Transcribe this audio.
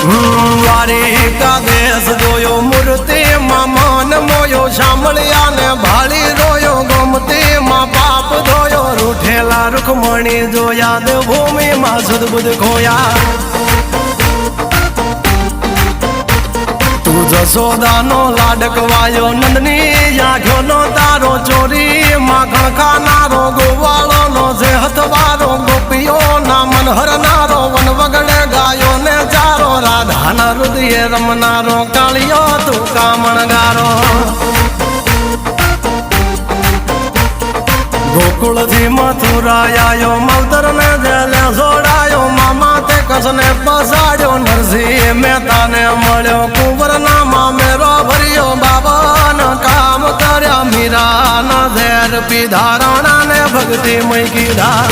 દ્વારિકા દેશ જોયો મૂર્તિ માં મન મોયો સાંભળ્યા ને ભાળી રોયો ગોમતી માં પાપ ધોયો રૂઠેલા રૂખમણી જોયા દેવભૂમિ માં સદબુદ્ધ ખોયા તું જશોદાનો લાડકવાયો નંદની આંખો નો તારો ચોરી માખણ ખાનારો ગોવાળો નો જે હથવારો ગોપીઓ ના મન હરનારો વન વગડે ગાયો ને ચારો રાધાના હૃદય રમનારો કાળિયો તું કામણગારો ગોકુળથી મથુરાયો માવતર ને જેલે જોડાયો મામા તે કસને પસાડ્યો નરસિંહ મહેતાને મળ્યો કુંવરના મામેરો ભર્યો બાબાના કામ કર્યા મીરાના ઝેર પીધા રાણા ને ભક્તિ મય કીધા